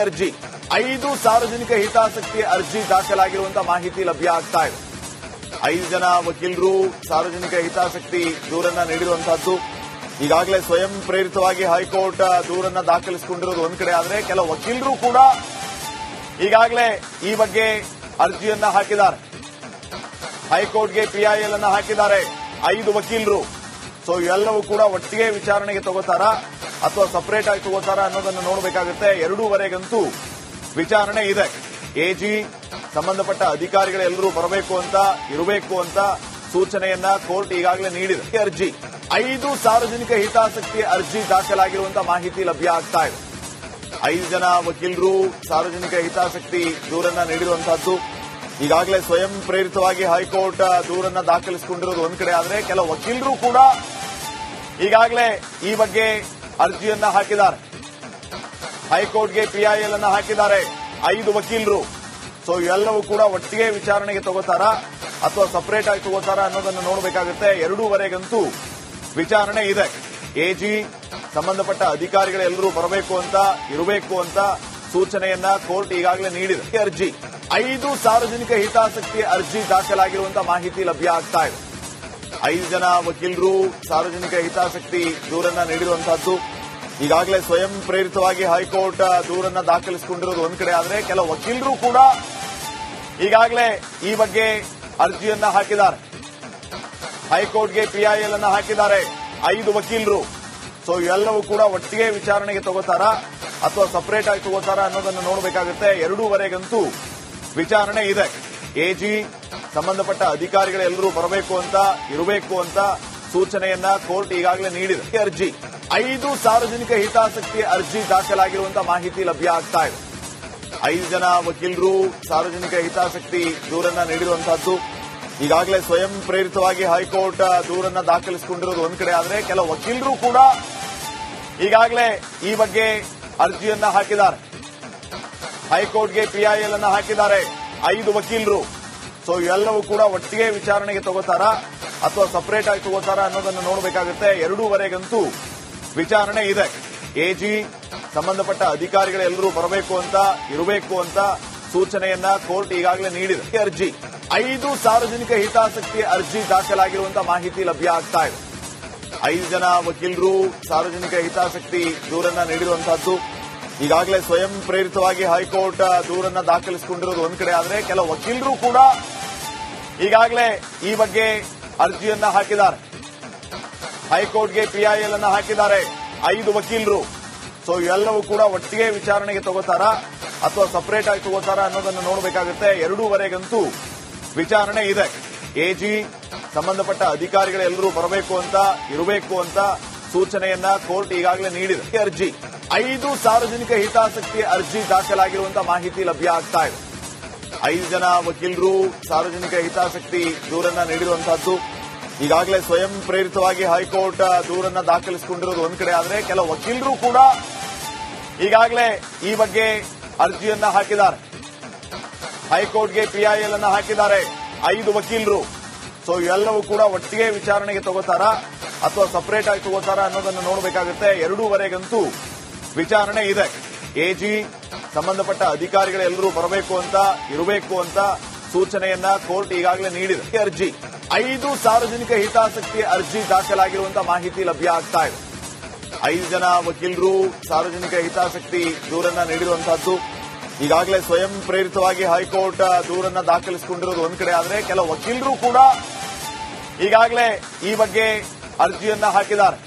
ಅರ್ಜಿ 5 ಸಾರ್ವಜನಿಕ ಹಿತಾಸಕ್ತಿ ಅರ್ಜಿ ದಾಖಲಾಗಿರುವಂತಹ ಮಾಹಿತಿ ಲಭ್ಯ ಆಗ್ತಾ ಇದೆ. 5 ಜನ ವಕೀಲರು ಸಾರ್ವಜನಿಕ ಹಿತಾಸಕ್ತಿ ದೂರನ್ನ ನೀಡಿರುವಂತಹದ್ದು. ಈಗಾಗಲೇ ಸ್ವಯಂ ಪ್ರೇರಿತವಾಗಿ ಹೈಕೋರ್ಟ್ ದೂರನ್ನ ದಾಖಲಿಸಿಕೊಂಡಿರೋದು ಒಂದ್ ಕಡೆ ಆದ್ರೆ, ಕೆಲವು ವಕೀಲರು ಕೂಡ ಈಗಾಗಲೇ ಈ ಬಗ್ಗೆ ಅರ್ಜಿಯನ್ನ ಹಾಕಿದ್ದಾರೆ. ಹೈಕೋರ್ಟ್ಗೆ ಪಿಐಎಲ್ ಅನ್ನ ಹಾಕಿದ್ದಾರೆ 5 ವಕೀಲರು. ಸೊ ಇವೆಲ್ಲವೂ ಕೂಡ ಒಟ್ಟಿಗೆ ವಿಚಾರಣೆಗೆ ತಗೋತಾರ ಅಥವಾ ಸಪರೇಟ್ ಆಗಿ ತಗೋತಾರ ಅನ್ನೋದನ್ನು ನೋಡಬೇಕಾಗುತ್ತೆ. 2:30ಗಂತೂ ವಿಚಾರಣೆ ಇದೆ. ಎಜಿ ಸಂಬಂಧಪಟ್ಟ ಅಧಿಕಾರಿಗಳೆಲ್ಲರೂ ಇರಬೇಕು ಅಂತ ಸೂಚನೆಯನ್ನ ಕೋರ್ಟ್ ಈಗಾಗಲೇ ನೀಡಿದೆ. ಅರ್ಜಿ 5 ಸಾರ್ವಜನಿಕ ಹಿತಾಸಕ್ತಿ ಅರ್ಜಿ ದಾಖಲಾಗಿರುವಂತಹ ಮಾಹಿತಿ ಲಭ್ಯ ಆಗ್ತಾ ಇದೆ. 5 ಜನ ವಕೀಲರು ಸಾರ್ವಜನಿಕ ಹಿತಾಸಕ್ತಿ ದೂರನ್ನ ನೀಡಿರುವಂತಹದ್ದು. ಈಗಾಗಲೇ ಸ್ವಯಂ ಪ್ರೇರಿತವಾಗಿ ಹೈಕೋರ್ಟ್ ದೂರನ್ನ ದಾಖಲಿಸಿಕೊಂಡಿರೋದು ಒಂದ್ ಕಡೆ ಆದ್ರೆ, ಕೆಲವು ವಕೀಲರು ಕೂಡ ಈಗಾಗಲೇ ಈ ಬಗ್ಗೆ ಅರ್ಜಿಯನ್ನ ಹಾಕಿದ್ದಾರೆ. ಹೈಕೋರ್ಟ್ಗೆ ಪಿಐಎಲ್ ಅನ್ನ ಹಾಕಿದ್ದಾರೆ 5 ವಕೀಲರು. ಸೊ ಇವೆಲ್ಲವೂ ಕೂಡ ಒಟ್ಟಿಗೆ ವಿಚಾರಣೆಗೆ ತಗೋತಾರ ಅಥವಾ ಸಪರೇಟ್ ಆಗಿ ತಗೋತಾರ ಅನ್ನೋದನ್ನು ನೋಡಬೇಕಾಗುತ್ತೆ. 2:30ಗಂತೂ ವಿಚಾರಣೆ ಇದೆ. ಎಜಿ ಸಂಬಂಧಪಟ್ಟ ಅಧಿಕಾರಿಗಳೆಲ್ಲರೂ ಇರಬೇಕು ಅಂತ ಸೂಚನೆಯನ್ನ ಕೋರ್ಟ್ ಈಗಾಗಲೇ ನೀಡಿದೆ. ಅರ್ಜಿ 5 ಸಾರ್ವಜನಿಕ ಹಿತಾಸಕ್ತಿ ಅರ್ಜಿ ದಾಖಲಾಗಿರುವಂತಹ ಮಾಹಿತಿ ಲಭ್ಯ ಆಗ್ತಾ ಇದೆ. 5 ಜನ ವಕೀಲರು ಸಾರ್ವಜನಿಕ ಹಿತಾಸಕ್ತಿ ದೂರನ್ನ ನೀಡಿರುವಂತಹದ್ದು. ಈಗಾಗಲೇ ಸ್ವಯಂ ಪ್ರೇರಿತವಾಗಿ ಹೈಕೋರ್ಟ್ ದೂರನ್ನ ದಾಖಲಿಸಿಕೊಂಡಿರೋದು ಒಂದ್ ಕಡೆ ಆದ್ರೆ, ಕೆಲವು ವಕೀಲರು ಕೂಡ ಈಗಾಗಲೇ ಈ ಬಗ್ಗೆ ಅರ್ಜಿಯನ್ನ ಹಾಕಿದ್ದಾರೆ. ಹೈಕೋರ್ಟ್ಗೆ ಪಿಐಎಲ್ ಅನ್ನ ಹಾಕಿದ್ದಾರೆ 5 ವಕೀಲರು. ಸೊ ಇವೆಲ್ಲವೂ ಕೂಡ ಒಟ್ಟಿಗೆ ವಿಚಾರಣೆಗೆ ತಗೋತಾರ ಅಥವಾ ಸಪರೇಟ್ ಆಗಿ ತಗೋತಾರ ಅನ್ನೋದನ್ನು ನೋಡಬೇಕಾಗುತ್ತೆ. 2:30ಗಂತೂ ವಿಚಾರಣೆ ಇದೆ. ಎಜಿ ಸಂಬಂಧಪಟ್ಟ ಅಧಿಕಾರಿಗಳೆಲ್ಲರೂ ಇರಬೇಕು ಅಂತ ಸೂಚನೆಯನ್ನ ಕೋರ್ಟ್ ಈಗಾಗಲೇ ನೀಡಿದೆ. ಅರ್ಜಿ 5 ಸಾರ್ವಜನಿಕ ಹಿತಾಸಕ್ತಿ ಅರ್ಜಿ ದಾಖಲಾಗಿರುವಂತಹ ಮಾಹಿತಿ ಲಭ್ಯ ಆಗ್ತಾ ಇದೆ. 5 ಜನ ವಕೀಲರು ಸಾರ್ವಜನಿಕ ಹಿತಾಸಕ್ತಿ ದೂರನ್ನ ನೀಡಿರುವಂತಹದ್ದು. ಈಗಾಗಲೇ ಸ್ವಯಂ ಪ್ರೇರಿತವಾಗಿ ಹೈಕೋರ್ಟ್ ದೂರನ್ನ ದಾಖಲಿಸಿಕೊಂಡಿರೋದು ಒಂದ್ ಕಡೆ ಆದ್ರೆ, ಕೆಲವು ವಕೀಲರು ಕೂಡ ಈಗಾಗಲೇ ಈ ಬಗ್ಗೆ ಅರ್ಜಿಯನ್ನ ಹಾಕಿದ್ದಾರೆ. ಹೈಕೋರ್ಟ್ಗೆ ಪಿಐಎಲ್ ಅನ್ನ ಹಾಕಿದ್ದಾರೆ 5 ವಕೀಲರು. ಸೊ ಇವೆಲ್ಲವೂ ಕೂಡ ಒಟ್ಟಿಗೆ ವಿಚಾರಣೆಗೆ ತಗೋತಾರ ಅಥವಾ ಸಪರೇಟ್ ಆಗಿ ತಗೋತಾರ ಅನ್ನೋದನ್ನು ನೋಡಬೇಕಾಗುತ್ತೆ. 2:30ಗಂತೂ ವಿಚಾರಣೆ ಇದೆ. ಎಜಿ ಸಂಬಂಧಪಟ್ಟ ಅಧಿಕಾರಿಗಳೆಲ್ಲರೂ ಇರಬೇಕು ಅಂತ ಸೂಚನೆಯನ್ನ ಕೋರ್ಟ್ ಈಗಾಗಲೇ ನೀಡಿದೆ. ಅರ್ಜಿ 5 ಸಾರ್ವಜನಿಕ ಹಿತಾಸಕ್ತಿ ಅರ್ಜಿ ದಾಖಲಾಗಿರುವಂತಹ ಮಾಹಿತಿ ಲಭ್ಯ ಆಗ್ತಾ ಇದೆ. 5 ಜನ ವಕೀಲರು ಸಾರ್ವಜನಿಕ ಹಿತಾಸಕ್ತಿ ದೂರನ್ನ ನೀಡಿರುವಂತಹದ್ದು. ಈಗಾಗಲೇ ಸ್ವಯಂ ಪ್ರೇರಿತವಾಗಿ ಹೈಕೋರ್ಟ್ ದೂರನ್ನ ದಾಖಲಿಸಿಕೊಂಡಿರೋದು ಒಂದ್ ಕಡೆ ಆದ್ರೆ, ಕೆಲವು ವಕೀಲರು ಕೂಡ ಈಗಾಗಲೇ ಈ ಬಗ್ಗೆ ಅರ್ಜಿಯನ್ನ ಹಾಕಿದ್ದಾರೆ. ಹೈಕೋರ್ಟ್ಗೆ ಪಿಐಎಲ್ ಅನ್ನ ಹಾಕಿದ್ದಾರೆ 5 ವಕೀಲರು. ಸೊ ಇವೆಲ್ಲವೂ ಕೂಡ ಒಟ್ಟಿಗೆ ವಿಚಾರಣೆಗೆ ತಗೋತಾರ ಅಥವಾ ಸಪರೇಟ್ ಆಗಿ ತಗೋತಾರ ಅನ್ನೋದನ್ನು ನೋಡಬೇಕಾಗುತ್ತೆ. 2:30ಗಂತೂ ವಿಚಾರಣೆ ಇದೆ. ಎಜಿ ಸಂಬಂಧಪಟ್ಟ ಅಧಿಕಾರಿಗಳೆಲ್ಲರೂ ಇರಬೇಕು ಅಂತ ಸೂಚನೆಯನ್ನ ಕೋರ್ಟ್ ಈಗಾಗಲೇ ನೀಡಿದೆ. ಅರ್ಜಿ 5 ಸಾರ್ವಜನಿಕ ಹಿತಾಸಕ್ತಿ ಅರ್ಜಿ ದಾಖಲಾಗಿರುವಂತಹ ಮಾಹಿತಿ ಲಭ್ಯ ಆಗ್ತಾ ಇದೆ. 5 ಜನ ವಕೀಲರು ಸಾರ್ವಜನಿಕ ಹಿತಾಸಕ್ತಿ ದೂರನ್ನ ನೀಡಿರುವಂತಹದ್ದು. ಈಗಾಗಲೇ ಸ್ವಯಂ ಪ್ರೇರಿತವಾಗಿ ಹೈಕೋರ್ಟ್ ದೂರನ್ನ ದಾಖಲಿಸಿಕೊಂಡಿರೋದು ಒಂದ್ ಕಡೆ ಆದ್ರೆ, ಕೆಲವು ವಕೀಲರು ಕೂಡ ಈಗಾಗಲೇ ಈ ಬಗ್ಗೆ ಅರ್ಜಿಯನ್ನ ಹಾಕಿದ್ದಾರೆ. ಹೈಕೋರ್ಟ್ಗೆ ಪಿಐಎಲ್ ಅನ್ನ ಹಾಕಿದ್ದಾರೆ 5 ವಕೀಲರು. ಸೊ ಇವೆಲ್ಲವೂ ಕೂಡ ಒಟ್ಟಿಗೆ ವಿಚಾರಣೆಗೆ ತಗೋತಾರ ಅಥವಾ ಸಪರೇಟ್ ಆಗಿ ತಗೋತಾರ ಅನ್ನೋದನ್ನು ನೋಡಬೇಕಾಗುತ್ತೆ. 2:30ಗಂತೂ ವಿಚಾರಣೆ ಇದೆ. ಎಜಿ ಸಂಬಂಧಪಟ್ಟ ಅಧಿಕಾರಿಗಳೆಲ್ಲರೂ ಇರಬೇಕು ಅಂತ ಸೂಚನೆಯನ್ನ ಕೋರ್ಟ್ ಈಗಾಗಲೇ ನೀಡಿದೆ. ಅರ್ಜಿ 5 ಸಾರ್ವಜನಿಕ ಹಿತಾಸಕ್ತಿ ಅರ್ಜಿ ದಾಖಲಾಗಿರುವಂತಹ ಮಾಹಿತಿ ಲಭ್ಯ ಆಗ್ತಾ ಇದೆ. 5 ಜನ ವಕೀಲರು ಸಾರ್ವಜನಿಕ ಹಿತಾಸಕ್ತಿ ದೂರನ್ನ ನೀಡಿರುವಂತಹದ್ದು. ಈಗಾಗಲೇ ಸ್ವಯಂ ಪ್ರೇರಿತವಾಗಿ ಹೈಕೋರ್ಟ್ ದೂರನ್ನ ದಾಖಲಿಸಿಕೊಂಡಿರೋದು ಒಂದ್ ಕಡೆ ಆದ್ರೆ, ಕೆಲವು ವಕೀಲರು ಕೂಡ ಈಗಾಗಲೇ ಈ ಬಗ್ಗೆ ಅರ್ಜಿಯನ್ನ ಹಾಕಿದ್ದಾರೆ.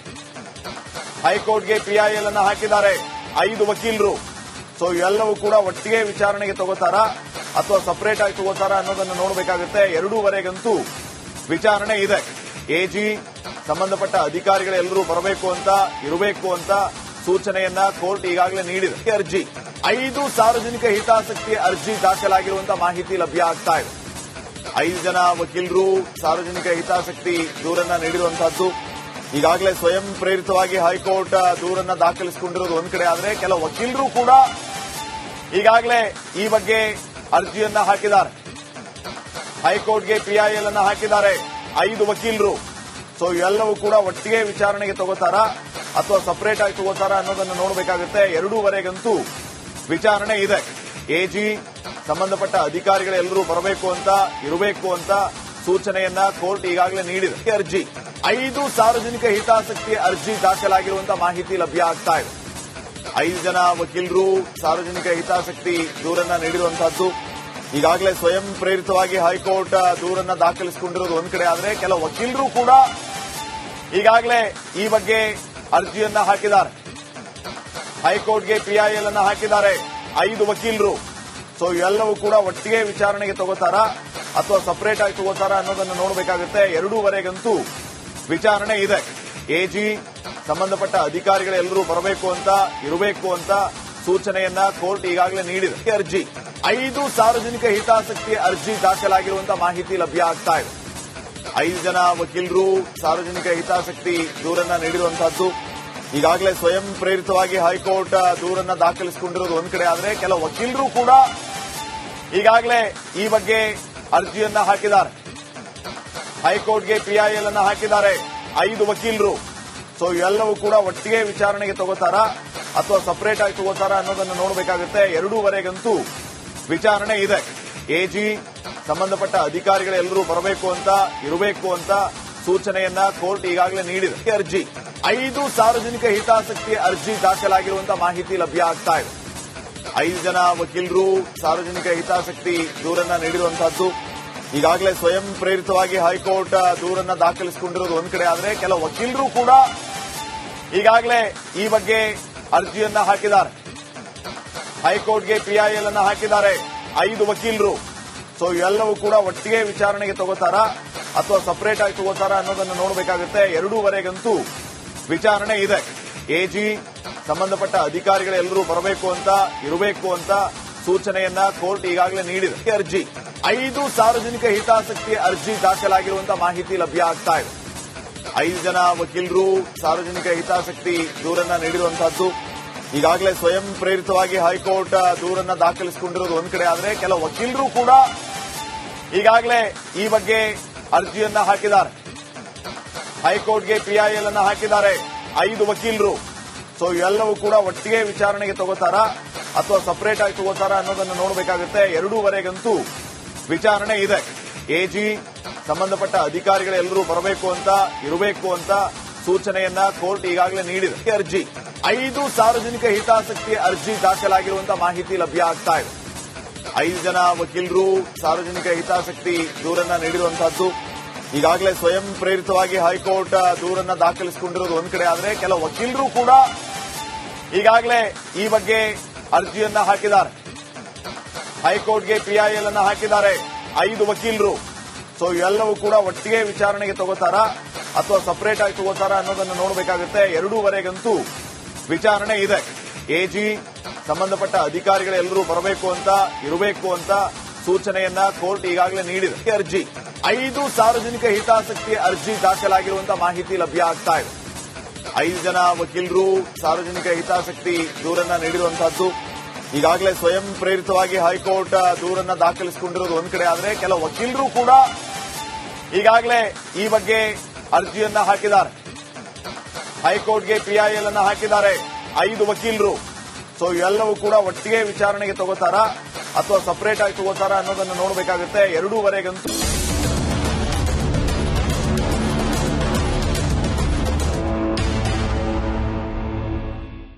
ಹೈಕೋರ್ಟ್ಗೆ ಪಿಐಎಲ್ ಅನ್ನ ಹಾಕಿದ್ದಾರೆ 5 ವಕೀಲರು. ಸೊ ಇವೆಲ್ಲವೂ ಕೂಡ ಒಟ್ಟಿಗೆ ವಿಚಾರಣೆಗೆ ತಗೋತಾರ ಅಥವಾ ಸಪರೇಟ್ ಆಗಿ ತಗೋತಾರ ಅನ್ನೋದನ್ನು ನೋಡಬೇಕಾಗುತ್ತೆ. 2:30ಗಂತೂ ವಿಚಾರಣೆ ಇದೆ. ಎಜಿ ಸಂಬಂಧಪಟ್ಟ ಅಧಿಕಾರಿಗಳೆಲ್ಲರೂ ಇರಬೇಕು ಅಂತ ಸೂಚನೆಯನ್ನ ಕೋರ್ಟ್ ಈಗಾಗಲೇ ನೀಡಿದೆ. ಅರ್ಜಿ 5 ಸಾರ್ವಜನಿಕ ಹಿತಾಸಕ್ತಿ ಅರ್ಜಿ ದಾಖಲಾಗಿರುವಂತಹ ಮಾಹಿತಿ ಲಭ್ಯ ಆಗ್ತಾ ಇದೆ. 5 ಜನ ವಕೀಲರು ಸಾರ್ವಜನಿಕ ಹಿತಾಸಕ್ತಿ ದೂರನ್ನ ನೀಡಿರುವಂತಹದ್ದು. ಈಗಾಗಲೇ ಸ್ವಯಂ ಪ್ರೇರಿತವಾಗಿ ಹೈಕೋರ್ಟ್ ದೂರನ್ನ ದಾಖಲಿಸಿಕೊಂಡಿರೋದು ಒಂದ್ ಕಡೆ ಆದ್ರೆ, ಕೆಲವು ವಕೀಲರು ಕೂಡ ಈಗಾಗಲೇ ಈ ಬಗ್ಗೆ ಅರ್ಜಿಯನ್ನ ಹಾಕಿದ್ದಾರೆ. ಹೈಕೋರ್ಟ್ಗೆ ಪಿಐಎಲ್ ಅನ್ನ ಹಾಕಿದ್ದಾರೆ 5 ವಕೀಲರು. ಸೊ ಇವೆಲ್ಲವೂ ಕೂಡ ಒಟ್ಟಿಗೆ ವಿಚಾರಣೆಗೆ ತಗೋತಾರ ಅಥವಾ ಸಪರೇಟ್ ಆಗಿ ತಗೋತಾರ ಅನ್ನೋದನ್ನು ನೋಡಬೇಕಾಗುತ್ತೆ. 2:30ಗಂತೂ ವಿಚಾರಣೆ ಇದೆ. ಎಜಿ ಸಂಬಂಧಪಟ್ಟ ಅಧಿಕಾರಿಗಳೆಲ್ಲರೂ ಬರಬೇಕು ಅಂತ ಇರಬೇಕು ಅಂತ ಸೂಚನೆಯನ್ನ ಕೋರ್ಟ್ ಈಗಾಗಲೇ ನೀಡಿದೆ. ಅರ್ಜಿ 5 ಸಾರ್ವಜನಿಕ ಹಿತಾಸಕ್ತಿ ಅರ್ಜಿ ದಾಖಲಾಗಿರುವಂತಹ ಮಾಹಿತಿ ಲಭ್ಯ ಆಗ್ತಾ ಇದೆ. 5 ಜನ ವಕೀಲರು ಸಾರ್ವಜನಿಕ ಹಿತಾಸಕ್ತಿ ದೂರನ್ನ ನೀಡಿರುವಂತಹದ್ದು. ಈಗಾಗಲೇ ಸ್ವಯಂ ಪ್ರೇರಿತವಾಗಿ ಹೈಕೋರ್ಟ್ ದೂರನ್ನ ದಾಖಲಿಸಿಕೊಂಡಿರೋದು ಒಂದ್ ಕಡೆ ಆದ್ರೆ ಕೆಲವು ವಕೀಲರು ಕೂಡ ಈಗಾಗಲೇ ಈ ಬಗ್ಗೆ ಅರ್ಜಿಯನ್ನ ಹಾಕಿದ್ದಾರೆ. ಹೈಕೋರ್ಟ್ಗೆ ಪಿಐಎಲ್ ಅನ್ನ ಹಾಕಿದ್ದಾರೆ 5 ವಕೀಲರು. ಸೊ ಇವೆಲ್ಲವೂ ಕೂಡ ಒಟ್ಟಿಗೆ ವಿಚಾರಣೆಗೆ ತಗೋತಾರ ಅಥವಾ ಸಪರೇಟ್ ಆಗಿ ತಗೋತಾರ ಅನ್ನೋದನ್ನು ನೋಡಬೇಕಾಗುತ್ತೆ. 2:30ಗಂತೂ ವಿಚಾರಣೆ ಇದೆ. ಎಜಿ ಸಂಬಂಧಪಟ್ಟ ಅಧಿಕಾರಿಗಳೆಲ್ಲರೂ ಬರಬೇಕು ಅಂತ ಇರಬೇಕು ಅಂತ ಸೂಚನೆಯನ್ನ ಕೋರ್ಟ್ ಈಗಾಗಲೇ ನೀಡಿದೆ. ಅರ್ಜಿ 5 ಸಾರ್ವಜನಿಕ ಹಿತಾಸಕ್ತಿ ಅರ್ಜಿ ದಾಖಲಾಗಿರುವಂತಹ ಮಾಹಿತಿ ಲಭ್ಯ ಆಗ್ತಾ ಇದೆ. 5 ಜನ ವಕೀಲರು ಸಾರ್ವಜನಿಕ ಹಿತಾಸಕ್ತಿ ದೂರನ್ನ ನೀಡಿರುವಂತಹದ್ದು. ಈಗಾಗಲೇ ಸ್ವಯಂ ಪ್ರೇರಿತವಾಗಿ ಹೈಕೋರ್ಟ್ ದೂರನ್ನ ದಾಖಲಿಸಿಕೊಂಡಿರೋದು ಒಂದ್ ಕಡೆ ಆದ್ರೆ ಕೆಲವು ವಕೀಲರು ಕೂಡ ಈಗಾಗಲೇ ಈ ಬಗ್ಗೆ ಅರ್ಜಿಯನ್ನ ಹಾಕಿದ್ದಾರೆ. ಹೈಕೋರ್ಟ್ಗೆ ಪಿಐಎಲ್ ಅನ್ನ ಹಾಕಿದ್ದಾರೆ 5 ವಕೀಲರು. ಸೊ ಇವೆಲ್ಲವೂ ಕೂಡ ಒಟ್ಟಿಗೆ ವಿಚಾರಣೆಗೆ ತಗೋತಾರ ಅಥವಾ ಸಪರೇಟ್ ಆಗಿ ತಗೋತಾರ ಅನ್ನೋದನ್ನು ನೋಡಬೇಕಾಗುತ್ತೆ. 2:30ಗಂತೂ ವಿಚಾರಣೆ ಇದೆ. ಎಜಿ ಸಂಬಂಧಪಟ್ಟ ಅಧಿಕಾರಿಗಳೆಲ್ಲರೂ ಬರಬೇಕು ಅಂತ ಇರಬೇಕು ಅಂತ ಸೂಚನೆಯನ್ನ ಕೋರ್ಟ್ ಈಗಾಗಲೇ ನೀಡಿದೆ. ಅರ್ಜಿ 5 ಸಾರ್ವಜನಿಕ ಹಿತಾಸಕ್ತಿ ಅರ್ಜಿ ದಾಖಲಾಗಿರುವಂತಹ ಮಾಹಿತಿ ಲಭ್ಯ ಆಗ್ತಾ ಇದೆ. 5 ಜನ ವಕೀಲರು ಸಾರ್ವಜನಿಕ ಹಿತಾಸಕ್ತಿ ದೂರನ್ನ ನೀಡಿರುವಂತಹದ್ದು. ಈಗಾಗಲೇ ಸ್ವಯಂ ಪ್ರೇರಿತವಾಗಿ ಹೈಕೋರ್ಟ್ ದೂರನ್ನ ದಾಖಲಿಸಿಕೊಂಡಿರೋದು ಒಂದ್ ಕಡೆ ಆದ್ರೆ ಕೆಲವು ವಕೀಲರು ಕೂಡ ಈಗಾಗಲೇ ಈ ಬಗ್ಗೆ ಅರ್ಜಿಯನ್ನ ಹಾಕಿದ್ದಾರೆ. ಹೈಕೋರ್ಟ್ಗೆ ಪಿಐಎಲ್ ಅನ್ನ ಹಾಕಿದ್ದಾರೆ 5 ವಕೀಲರು. ಸೊ ಇವೆಲ್ಲವೂ ಕೂಡ ಒಟ್ಟಿಗೆ ವಿಚಾರಣೆಗೆ ತಗೋತಾರ ಅಥವಾ ಸಪರೇಟ್ ಆಗಿ ತಗೋತಾರ ಅನ್ನೋದನ್ನು ನೋಡಬೇಕಾಗುತ್ತೆ. 2:30ಗಂತೂ ವಿಚಾರಣೆ ಇದೆ. ಎಜಿ ಸಂಬಂಧಪಟ್ಟ ಅಧಿಕಾರಿಗಳೆಲ್ಲರೂ ಬರಬೇಕು ಅಂತ ಇರಬೇಕು ಅಂತ ಸೂಚನೆಯನ್ನ ಕೋರ್ಟ್ ಈಗಾಗಲೇ ನೀಡಿದೆ. ಅರ್ಜಿ 5 ಸಾರ್ವಜನಿಕ ಹಿತಾಸಕ್ತಿ ಅರ್ಜಿ ದಾಖಲಾಗಿರುವಂತಹ ಮಾಹಿತಿ ಲಭ್ಯ ಆಗ್ತಾ ಇದೆ. 5 ಜನ ವಕೀಲರು ಸಾರ್ವಜನಿಕ ಹಿತಾಸಕ್ತಿ ದೂರನ್ನ ನೀಡಿರುವಂತಹದ್ದು. ಈಗಾಗಲೇ ಸ್ವಯಂ ಪ್ರೇರಿತವಾಗಿ ಹೈಕೋರ್ಟ್ ದೂರನ್ನ ದಾಖಲಿಸಿಕೊಂಡಿರೋದು ಒಂದ್ ಕಡೆ ಆದ್ರೆ ಕೆಲವು ವಕೀಲರು ಕೂಡ ಈಗಾಗಲೇ ಈ ಬಗ್ಗೆ ಅರ್ಜಿಯನ್ನ ಹಾಕಿದ್ದಾರೆ. ಹೈಕೋರ್ಟ್ಗೆ ಪಿಐಎಲ್ ಅನ್ನ ಹಾಕಿದ್ದಾರೆ 5 ವಕೀಲರು. ಸೊ ಇವೆಲ್ಲವೂ ಕೂಡ ಒಟ್ಟಿಗೆ ವಿಚಾರಣೆಗೆ ತಗೋತಾರ ಅಥವಾ ಸಪರೇಟ್ ಆಗಿ ತಗೋತಾರ ಅನ್ನೋದನ್ನು ನೋಡಬೇಕಾಗುತ್ತೆ. 2:30ಗಂತೂ ವಿಚಾರಣೆ ಇದೆ. ಎಜಿ ಸಂಬಂಧಪಟ್ಟ ಅಧಿಕಾರಿಗಳೆಲ್ಲರೂ ಬರಬೇಕು ಅಂತ ಇರಬೇಕು ಅಂತ ಸೂಚನೆಯನ್ನ ಕೋರ್ಟ್ ಈಗಾಗಲೇ ನೀಡಿದೆ. ಅರ್ಜಿ 5 ಸಾರ್ವಜನಿಕ ಹಿತಾಸಕ್ತಿ ಅರ್ಜಿ ದಾಖಲಾಗಿರುವಂತಹ ಮಾಹಿತಿ ಲಭ್ಯ ಆಗ್ತಾ ಇದೆ. 5 ಜನ ವಕೀಲರು ಸಾರ್ವಜನಿಕ ಹಿತಾಸಕ್ತಿ ದೂರನ್ನ ನೀಡಿರುವಂತಹದ್ದು. ಈಗಾಗಲೇ ಸ್ವಯಂ ಪ್ರೇರಿತವಾಗಿ ಹೈಕೋರ್ಟ್ ದೂರನ್ನ ದಾಖಲಿಸಿಕೊಂಡಿರೋದು ಒಂದ್ ಕಡೆ ಆದ್ರೆ ಕೆಲವು ವಕೀಲರು ಕೂಡ ಈಗಾಗಲೇ ಈ ಬಗ್ಗೆ ಅರ್ಜಿಯನ್ನ ಹಾಕಿದ್ದಾರೆ. ಹೈಕೋರ್ಟ್ಗೆ ಪಿಐಎಲ್ ಅನ್ನ ಹಾಕಿದ್ದಾರೆ 5 ವಕೀಲರು. ಸೊ ಇವೆಲ್ಲವೂ ಕೂಡ ಒಟ್ಟಿಗೆ ವಿಚಾರಣೆಗೆ ತಗೋತಾರ ಅಥವಾ ಸಪರೇಟ್ ಆಗಿ ತಗೋತಾರ ಅನ್ನೋದನ್ನು ನೋಡಬೇಕಾಗುತ್ತೆ. 2:30ಗಂತೂ ವಿಚಾರಣೆ ಇದೆ. ಎಜಿ ಸಂಬಂಧಪಟ್ಟ ಅಧಿಕಾರಿಗಳೆಲ್ಲರೂ ಬರಬೇಕು ಅಂತ ಇರಬೇಕು ಅಂತ ಸೂಚನೆಯನ್ನ ಕೋರ್ಟ್ ಈಗಾಗಲೇ ನೀಡಿದೆ. ಅರ್ಜಿ 5 ಸಾರ್ವಜನಿಕ ಹಿತಾಸಕ್ತಿ ಅರ್ಜಿ ದಾಖಲಾಗಿರುವಂತಹ ಮಾಹಿತಿ ಲಭ್ಯ ಆಗ್ತಾ ಇದೆ. 5 ಜನ ವಕೀಲರು ಸಾರ್ವಜನಿಕ ಹಿತಾಸಕ್ತಿ ದೂರನ್ನ ನೀಡಿರುವಂತಹದ್ದು. ಈಗಾಗಲೇ ಸ್ವಯಂ ಪ್ರೇರಿತವಾಗಿ ಹೈಕೋರ್ಟ್ ದೂರನ್ನ ದಾಖಲಿಸಿಕೊಂಡಿರೋದು ಒಂದ್ ಕಡೆ ಆದ್ರೆ ಕೆಲವು ವಕೀಲರು ಕೂಡ ಈಗಾಗಲೇ ಈ ಬಗ್ಗೆ ಅರ್ಜಿಯನ್ನ ಹಾಕಿದ್ದಾರೆ. ಹೈಕೋರ್ಟ್ಗೆ ಪಿಐಎಲ್ ಅನ್ನ ಹಾಕಿದ್ದಾರೆ 5 ವಕೀಲರು. ಸೊ ಇವೆಲ್ಲವೂ ಕೂಡ ಒಟ್ಟಿಗೆ ವಿಚಾರಣೆಗೆ ತಗೋತಾರ ಅಥವಾ ಸಪರೇಟ್ ಆಗಿ ತಗೋತಾರ ಅನ್ನೋದನ್ನು ನೋಡಬೇಕಾಗುತ್ತೆ. 2:30ಗಂತೂ